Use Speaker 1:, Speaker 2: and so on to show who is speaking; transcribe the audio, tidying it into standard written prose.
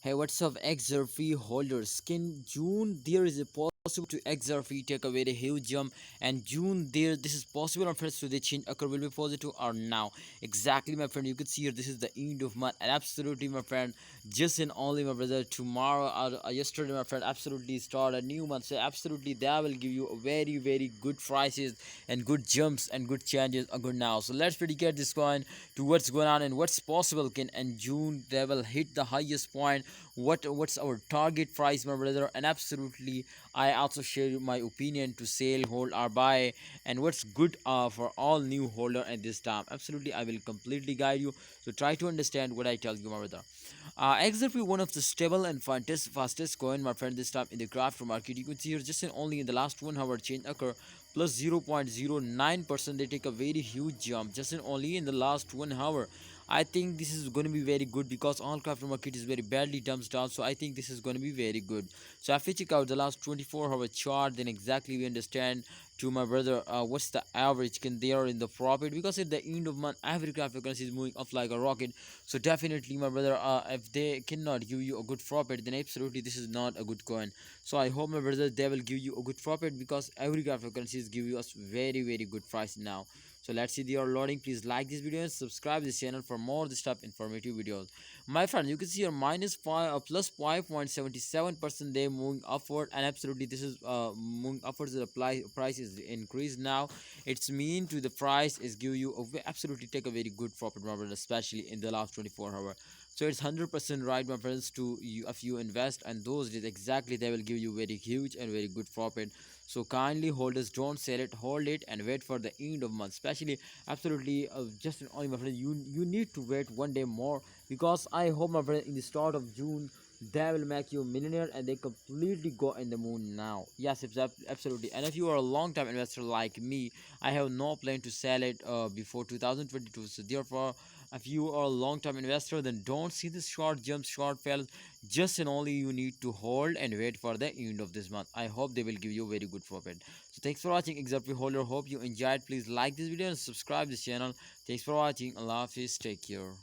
Speaker 1: Hey, what's up, Xrp holders? Can June there is a possible to Xrp take a very huge jump, and June there this is possible, my friends. So the change occur will be positive or now. Exactly, my friend. You can see here this is the end of month, and absolutely, my friend. Just and only, my brother. Tomorrow or yesterday, my friend. Absolutely start a new month. So absolutely, that will give you a very good prices and good jumps and good changes occur now. So let's predicate this coin to what's going on and what's possible. Can and June they will hit the highest point, what's our target price, my brother. And absolutely I also share my opinion to sell, hold, or buy, and what's good for all new holder at this time. Absolutely I will completely guide you, so try to understand what I tell you, my brother. XRP, one of the stable and fastest coin, my friend. This time in the graph market, you can see here just in only in the last 1 hour change occur plus 0.09%. They take a very huge jump just in only in the last 1 hour. I think this is going to be very good because all crypto market is very badly dumped down. So I think this is going to be very good. So if we check out the last 24-hour chart, then exactly we understand to my brother what's the average can they are in the profit, because at the end of month every cryptocurrency is moving up like a rocket. So definitely, my brother, if they cannot give you a good profit, then absolutely this is not a good coin. So I hope, my brother, they will give you a good profit, because every cryptocurrencies give you us very good price now. So let's see the loading. Please like this video and subscribe this channel for more this type informative videos. My friend, you can see your minus 5 plus 5.77%. They moving upward, and absolutely this is moving upwards. The price is increased now. It's mean to the price is give you absolutely take a very good profit, my brother, especially in the last 24 hour. So it's 100% right, my friends, to you if you invest, and those days exactly they will give you very huge and very good profit. So kindly holders, don't sell it, hold it and wait for the end of month, especially. Absolutely just only, my friend, you need to wait 1 day more, because I hope, my friend, in the start of June they will make you a millionaire and they completely go in the moon now. Yes, it's absolutely. And if you are a long time investor like me, I have no plan to sell it before 2022. So therefore, if you are a long time investor, then don't see this short jumps, short falls. Just and only you need to hold and wait for the end of this month. I hope they will give you very good profit. So thanks for watching, Xrp holder. Hope you enjoyed. Please like this video and subscribe this channel. Thanks for watching. Allah Hafiz. Take care.